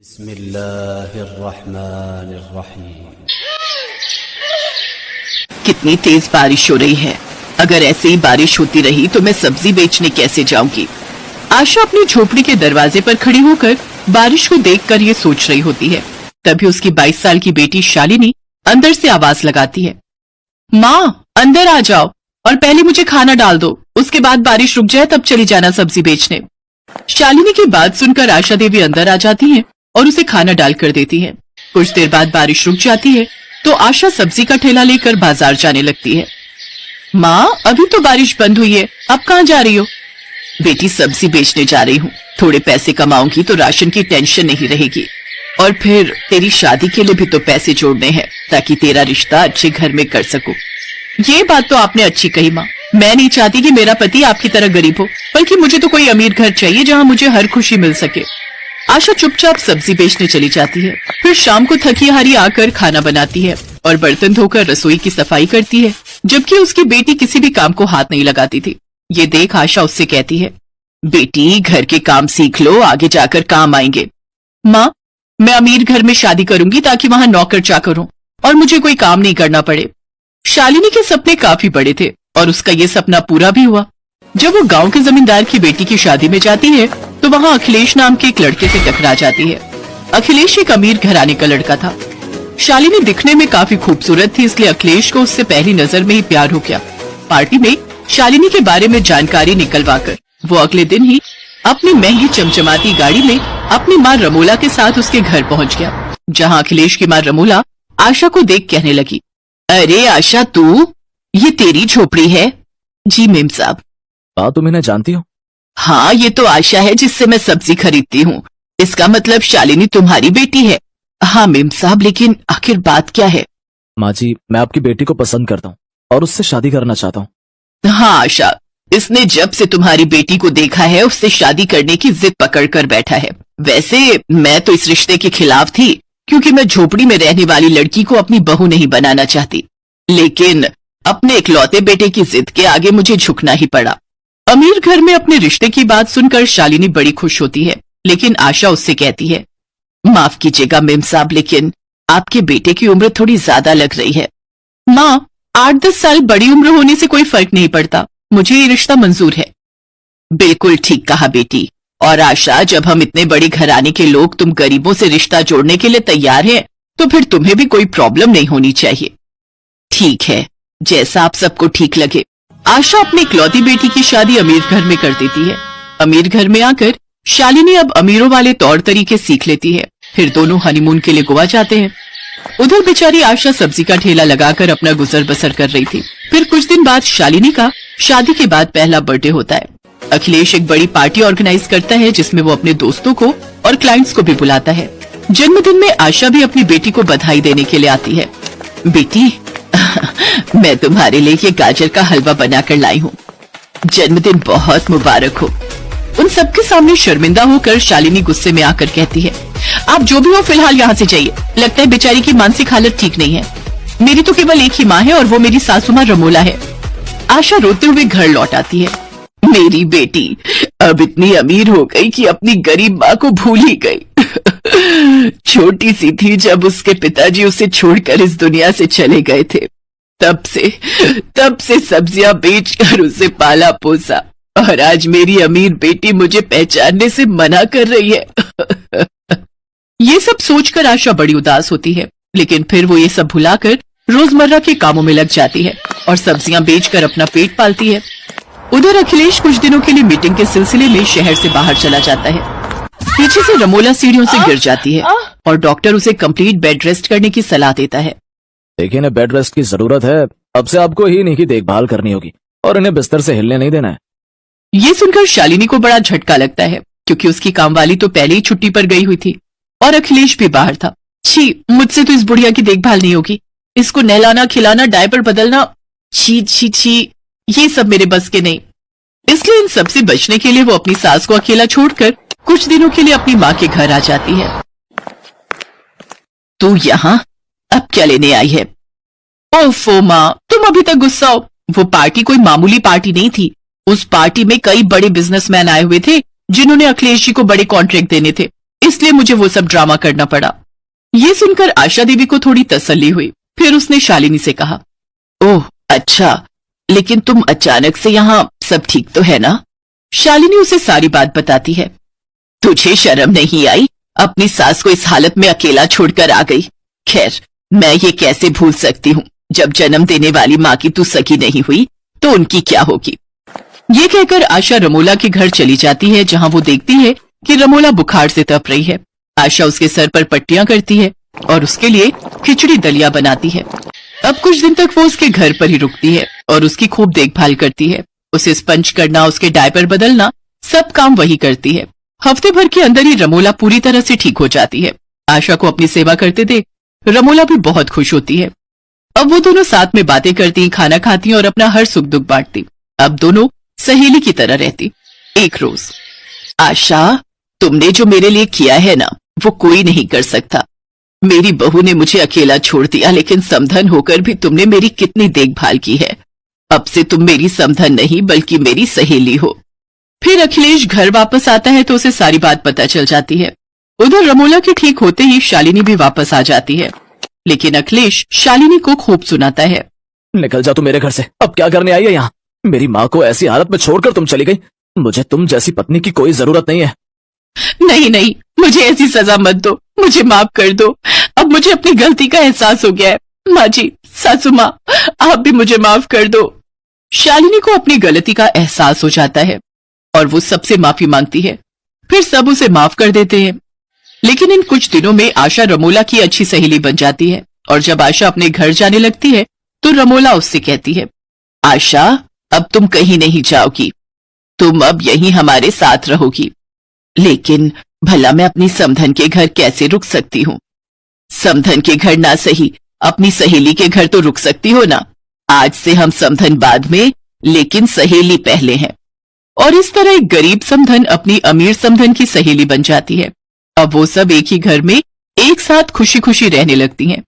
बिस्मिल्लाहिर्रहमानिर्रहीम। कितनी तेज बारिश हो रही है। अगर ऐसे ही बारिश होती रही तो मैं सब्जी बेचने कैसे जाऊंगी। आशा अपनी झोपड़ी के दरवाजे पर खड़ी होकर बारिश को देखकर ये सोच रही होती है। तभी उसकी 22 साल की बेटी शालिनी अंदर से आवाज लगाती है, माँ अंदर आ जाओ और पहले मुझे खाना डाल दो, उसके बाद बारिश रुक जाए तब चली जाना सब्जी बेचने। शालिनी की बात सुनकर आशा देवी अंदर आ जाती है और उसे खाना डाल कर देती है। कुछ देर बाद बारिश रुक जाती है तो आशा सब्जी का ठेला लेकर बाजार जाने लगती है। माँ अभी तो बारिश बंद हुई है, अब कहाँ जा रही हो? बेटी सब्जी बेचने जा रही हूँ, थोड़े पैसे कमाऊंगी तो राशन की टेंशन नहीं रहेगी और फिर तेरी शादी के लिए भी तो पैसे जोड़ने हैं ताकि तेरा रिश्ता अच्छे घर में कर सकूं। ये बात तो आपने अच्छी कही माँ, मैं नहीं चाहती कि मेरा पति आपकी तरह गरीब हो, बल्कि मुझे तो कोई अमीर घर चाहिए जहाँ मुझे हर खुशी मिल सके। आशा चुपचाप सब्जी बेचने चली जाती है। फिर शाम को थकी हारी आकर खाना बनाती है और बर्तन धोकर रसोई की सफाई करती है, जबकि उसकी बेटी किसी भी काम को हाथ नहीं लगाती थी। ये देख आशा उससे कहती है, बेटी घर के काम सीख लो, आगे जाकर काम आएंगे। माँ मैं अमीर घर में शादी करूंगी ताकि वहां नौकर चाकर हो और मुझे कोई काम नहीं करना पड़े। शालिनी के सपने काफी बड़े थे और उसका ये सपना पूरा भी हुआ। जब वो गांव के जमींदार की बेटी की शादी में जाती है तो वहां अखिलेश नाम के एक लड़के से टकरा जाती है। अखिलेश एक अमीर घराने का लड़का था। शालिनी दिखने में काफी खूबसूरत थी, इसलिए अखिलेश को उससे पहली नजर में ही प्यार हो गया। पार्टी में शालिनी के बारे में जानकारी निकलवाकर वो अगले दिन ही अपनी महंगी चमचमाती गाड़ी में अपनी माँ रमोला के साथ उसके घर पहुंच गया, जहाँ अखिलेश की माँ रमोला आशा को देख कहने लगी, अरे आशा तू, ये तेरी झोपड़ी है? जी मेम साहब। तुम इन्हें जानती हो? हाँ ये तो आशा है जिससे मैं सब्जी खरीदती हूँ। इसका मतलब शालिनी तुम्हारी बेटी है? हाँ मेम साहब, लेकिन आखिर बात क्या है? माँ जी मैं आपकी बेटी को पसंद करता हूँ और उससे शादी करना चाहता हूँ। हाँ आशा, इसने जब से तुम्हारी बेटी को देखा है उससे शादी करने की जिद पकड़ कर बैठा है। वैसे मैं तो इस रिश्ते के खिलाफ थी क्योंकि मैं झोपड़ी में रहने वाली लड़की को अपनी बहू नहीं बनाना चाहती, लेकिन अपने इकलौते बेटे की जिद के आगे मुझे झुकना ही पड़ा। अमीर घर में अपने रिश्ते की बात सुनकर शालिनी बड़ी खुश होती है, लेकिन आशा उससे कहती है, माफ कीजिएगा मेम साहब, लेकिन आपके बेटे की उम्र थोड़ी ज्यादा लग रही है। माँ 8-10 साल बड़ी उम्र होने से कोई फर्क नहीं पड़ता, मुझे ये रिश्ता मंजूर है। बिल्कुल ठीक कहा बेटी। और आशा, जब हम इतने बड़े घराने के लोग तुम गरीबों से रिश्ता जोड़ने के लिए तैयार हैं, तो फिर तुम्हें भी कोई प्रॉब्लम नहीं होनी चाहिए। ठीक है, जैसा आप सबको ठीक लगे। आशा अपनी इकलौती बेटी की शादी अमीर घर में कर देती है। अमीर घर में आकर शालिनी अब अमीरों वाले तौर तरीके सीख लेती है। फिर दोनों हनीमून के लिए गोवा जाते हैं। उधर बेचारी आशा सब्जी का ठेला लगाकर अपना गुजर बसर कर रही थी। फिर कुछ दिन बाद शालिनी का शादी के बाद पहला बर्थडे होता है। अखिलेश एक बड़ी पार्टी ऑर्गेनाइज करता है जिसमें वो अपने दोस्तों को और क्लाइंट्स को भी बुलाता है। जन्मदिन में आशा भी अपनी बेटी को बधाई देने के लिए आती है। बेटी मैं तुम्हारे लिए ये गाजर का हलवा बनाकर लाई हूँ, जन्मदिन बहुत मुबारक हो। उन सबके सामने शर्मिंदा होकर शालिनी गुस्से में आकर कहती है, आप जो भी हो फिलहाल यहाँ से जाइए, लगता है बेचारी की मानसिक हालत ठीक नहीं है। मेरी तो केवल एक ही माँ है और वो मेरी सासू माँ रमोला है। आशा रोते हुए घर लौट आती है। मेरी बेटी अब इतनी अमीर हो गई कि अपनी गरीब माँ को भूल ही गई। छोटी सी थी जब उसके पिताजी उसे छोड़कर इस दुनिया से चले गए थे। तब से सब्जियां बेचकर उसे पाला पोसा और आज मेरी अमीर बेटी मुझे पहचानने से मना कर रही है। ये सब सोचकर आशा बड़ी उदास होती है, लेकिन फिर वो ये सब भुलाकर रोजमर्रा के कामों में लग जाती है और सब्जियां बेचकर अपना पेट पालती है। उधर अखिलेश कुछ दिनों के लिए मीटिंग के सिलसिले में शहर से बाहर चला जाता है। पीछे से रमोला सीढ़ियों से गिर जाती है और डॉक्टर उसे कंप्लीट बेड रेस्ट करने की सलाह देता है। देखिए इन्हें बेड रेस्ट की जरूरत है, अब से आपको ही इन्हीं की देखभाल करनी होगी और इन्हें बिस्तर से हिलने नहीं देना है। ये सुनकर शालिनी को बड़ा झटका लगता है क्योंकि उसकी कामवाली तो पहले ही छुट्टी पर गई हुई थी और अखिलेश भी बाहर था। छी, मुझसे तो इस बुढ़िया की देखभाल नहीं होगी, इसको नहलाना खिलाना डायपर बदलना, छी छी छी, ये सब मेरे बस के नहीं। इसलिए इन सबसे बचने के लिए वो अपनी सास को अकेला छोड़कर कुछ दिनों के लिए अपनी माँ के घर आ जाती है। तू यहाँ अब क्या लेने आई है? ओफो माँ, तुम अभी तक गुस्सा हो। वो पार्टी कोई मामूली पार्टी नहीं थी। उस पार्टी में कई बड़े बिजनेसमैन आए हुए थे जिन्होंने अखिलेश जी को बड़े कॉन्ट्रैक्ट देने थे, इसलिए मुझे वो सब ड्रामा करना पड़ा। ये सुनकर आशा देवी को थोड़ी तसल्ली हुई। फिर उसने शालिनी से कहा, ओह अच्छा, लेकिन तुम अचानक से यहाँ, सब ठीक तो है ना? शालिनी उसे सारी बात बताती है। तुझे शर्म नहीं आई? अपनी सास को इस हालत में अकेला छोड़कर आ गई। खैर, मैं ये कैसे भूल सकती हूँ, जब जन्म देने वाली माँ की तू सगी नहीं हुई तो उनकी क्या होगी। ये कहकर आशा रमोला के घर चली जाती है, जहाँ वो देखती है कि रमोला बुखार से तप रही है। आशा उसके सर पर पट्टियां करती है और उसके लिए खिचड़ी दलिया बनाती है। अब कुछ दिन तक वो उसके घर पर ही रुकती है और उसकी खूब देखभाल करती है। उसे स्पंज करना, उसके डायपर बदलना, सब काम वही करती है। हफ्ते भर के अंदर ही रमोला पूरी तरह से ठीक हो जाती है। आशा को अपनी सेवा करते देख रमोला भी बहुत खुश होती है। अब वो दोनों साथ में बातें करती, खाना खाती और अपना हर सुख दुख बांटती। अब दोनों सहेली की तरह रहती। एक रोज, आशा, तुमने जो मेरे लिए किया है ना, वो कोई नहीं कर सकता। मेरी बहू ने मुझे अकेला छोड़ दिया, लेकिन समधन होकर भी तुमने मेरी कितनी देखभाल की है। अब से तुम मेरी समधन नहीं बल्कि मेरी सहेली हो। फिर अखिलेश घर वापस आता है तो उसे सारी बात पता चल जाती है। उधर रमोला के ठीक होते ही शालिनी भी वापस आ जाती है, लेकिन अखिलेश शालिनी को खूब सुनाता है। निकल जा तू मेरे घर से, अब क्या करने आई है यहाँ? मेरी माँ को ऐसी हालत में छोड़कर तुम चली गई। मुझे तुम जैसी पत्नी की कोई जरूरत नहीं है। नहीं नहीं, मुझे ऐसी सजा मत दो, मुझे माफ कर दो। अब मुझे अपनी गलती का एहसास हो गया है। माँ जी, सासू माँ, आप भी मुझे माफ कर दो। शालिनी को अपनी गलती का एहसास हो जाता है और वो सबसे माफी मांगती है। फिर सब उसे माफ कर देते हैं। लेकिन इन कुछ दिनों में आशा रमोला की अच्छी सहेली बन जाती है और जब आशा अपने घर जाने लगती है तो रमोला उससे कहती है, आशा, अब तुम कहीं नहीं जाओगी, तुम अब यहीं हमारे साथ रहोगी। लेकिन भला मैं अपनी समधन के घर कैसे रुक सकती हूँ? समधन के घर ना सही, अपनी सहेली के घर तो रुक सकती हो ना। आज से हम समधन बाद में, लेकिन सहेली पहले हैं। और इस तरह एक गरीब समधन अपनी अमीर समधन की सहेली बन जाती है। अब वो सब एक ही घर में एक साथ खुशी खुशी रहने लगती हैं।